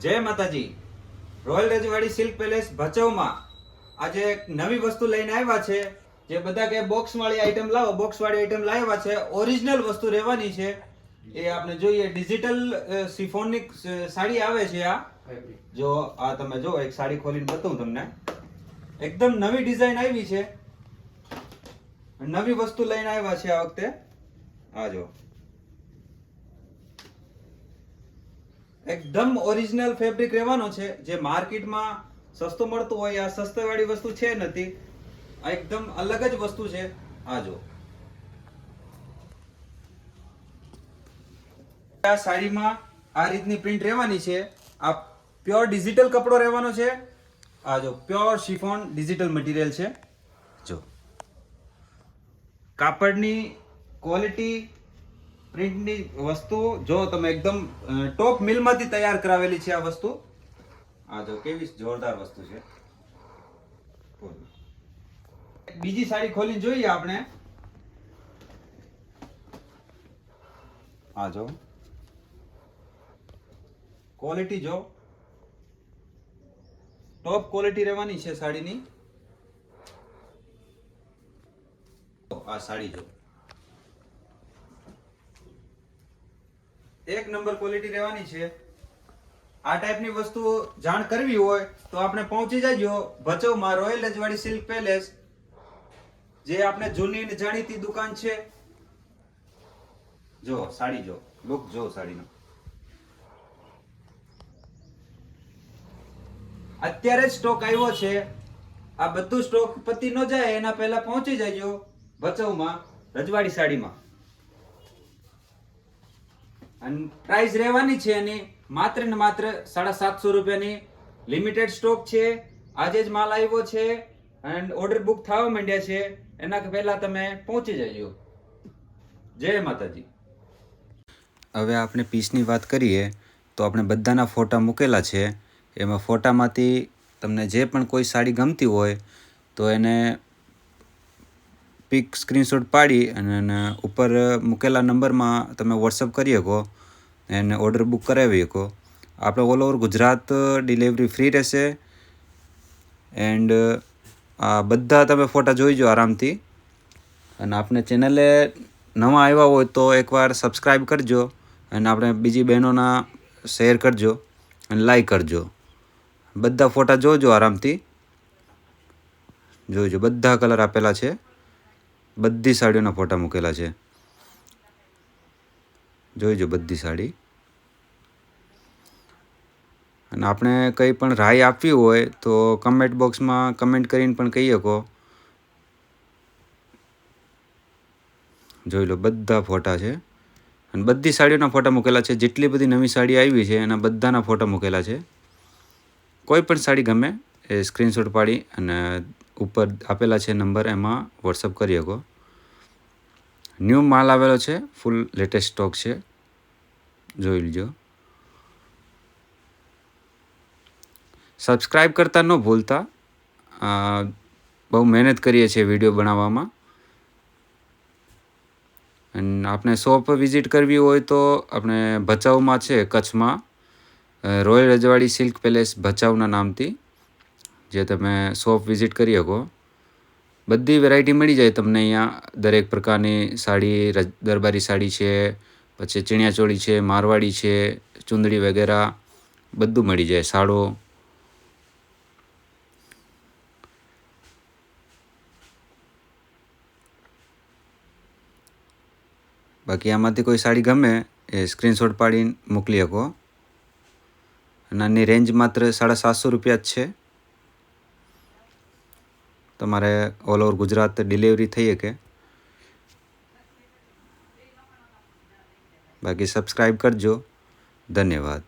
જય માતાજી. રોયલ રજવાડી સિલ્ક પેલેસ ભચાઉમાં આજે એક નવી વસ્તુ લઈને આવ્યા છે. જે બધા કે બોક્સ વાળી આઈટમ લાવો, બોક્સ વાળી આઈટમ લાવ્યા છે. ઓરિજિનલ વસ્તુ રહેવાની છે. એ આપણે જોઈએ ડિજિટલ સિફોનની સાડી આવે છે. આ જો આ તમે જો એક સાડી ખોલીને બતાવું તમને. એકદમ નવી ડિઝાઇન આવી છે. નવી વસ્તુ લઈને આવ્યા છે આ વખતે. આ જો એકદમ ઓરિજિનલ ફેબ્રિક રહેવાનો છે. જે માર્કેટમાં સસ્તું મળતું હોય આ સસ્તી વસ્તુ છે નથી. આ એકદમ અલગ જ વસ્તુ છે. આ જો આ સાડીમાં આ રીતની પ્રિન્ટ રહેવાની છે. આ પ્યોર ડિજિટલ કપડો રહેવાનો છે. આ જો પ્યોર શિફોન ડિજિટલ મટીરિયલ છે. જો કાપડની ક્વોલિટી, પ્રિન્ટની વસ્તુ જો તમે એકદમ ટોપ મિલમાંથી તૈયાર કરાવેલી છે આ વસ્તુ. આ જો કેવી જોરદાર વસ્તુ છે. બીજી સાડી ખોલીને જોઈએ આપણે. આ જો ક્વોલિટી જો ટોપ ક્વોલિટી રહેવાની છે સાડીની. આ સાડી જો એક નંબર ક્વોલિટી રહેવાની છે. આ ટાઈપની વસ્તુ જાણ કરવી હોય તો આપણે પહોંચી જજો ભચાઉમાં રોયલ રજવાડી સિલ્ક પેલેસ, જે આપણે જૂની અને જાણીતી દુકાન છે. જો સાડી જો લુક જો સાડીનો. અત્યારે જ સ્ટોક આવ્યો છે. આ બધું સ્ટોક પતી ન જાય એના પહેલા પહોંચી જજો ભચાઉમાં રજવાડી સાડીમાં. અને પ્રાઇસ રહેવાની છે એની માત્ર ને માત્ર 750 રૂપિયાની. લિમિટેડ સ્ટોક છે. આજે જ માલ આવ્યો છે અને ઓર્ડર બુક થવા માંડ્યા છે. એના પહેલા તમે પહોંચી જજો. જય માતાજી. હવે આપણે પીસની વાત કરીએ તો આપણે બધાના ફોટા મૂકેલા છે. એમાં ફોટામાંથી તમને જે પણ કોઈ સાડી ગમતી હોય તો એને પિક સ્ક્રીનશોટ પાડી અને ઉપર મૂકેલા નંબરમાં તમે વોટ્સઅપ કરી શકો અને ઓર્ડર બુક કરાવી શકો. આપણે all over Gujarat delivery free રહેશે. એન્ડ આ બધા તમે ફોટા જોઈજો આરામથી. અને આપણે ચેનલે નવા આવ્યા હોય તો એકવાર સબસ્ક્રાઈબ કરજો અને આપણે બીજી બહેનોના શેર કરજો અને લાઈક કરજો. બધા ફોટા જોજો આરામથી. જોઈજો બધા કલર આપેલા છે. બધી સાડીઓના ફોટા મૂકેલા છે. જોઈજો બધી સાડી. અને આપણે કંઈ પણ રાય આપવી હોય તો કમેન્ટ બોક્સમાં કમેન્ટ કરીને પણ કહી શકો. જોઈ લો બધા ફોટા છે અને બધી સાડીઓના ફોટા મૂકેલા છે. જેટલી બધી નવી સાડી આવી છે એના બધાના ફોટા મૂકેલા છે. કોઈ પણ સાડી ગમે એ સ્ક્રીનશોટ પાડી અને ઉપર આપેલા છે નંબર, એમાં વોટ્સઅપ કરી શકો. ન્યૂ માલ આવેલો છે. ફૂલ લેટેસ્ટ સ્ટોક છે. જોઈ લીજો. સબસ્ક્રાઈબ કરતા ન ભૂલતા. બહુ મહેનત કરીએ છીએ વિડીયો બનાવવામાં. અને આપણે શોપ વિઝિટ કરવી હોય તો આપણે ભચાઉમાં છે, કચ્છમાં રોયલ રજવાડી સિલ્ક પેલેસ ભચાઉના નામથી, જે તમે શોપ વિઝિટ કરી શકો. બધી વેરાયટી મળી જાય તમને અહીંયા. દરેક પ્રકારની સાડી, દરબારી સાડી છે, પછી ચણિયાચોળી છે, મારવાડી છે, ચુંદડી વગેરે બધું મળી જાય. સાડો. બાકી આમાંથી કોઈ સાડી ગમે એ સ્ક્રીનશોટ પાડીને મોકલી શકો. અને આની રેન્જ માત્ર 750 રૂપિયા જ છે. તમારે ઓલ ઓવર ગુજરાત ડિલિવરી થઈ શકે. બાકી સબસ્ક્રાઈબ કરજો. ધન્યવાદ.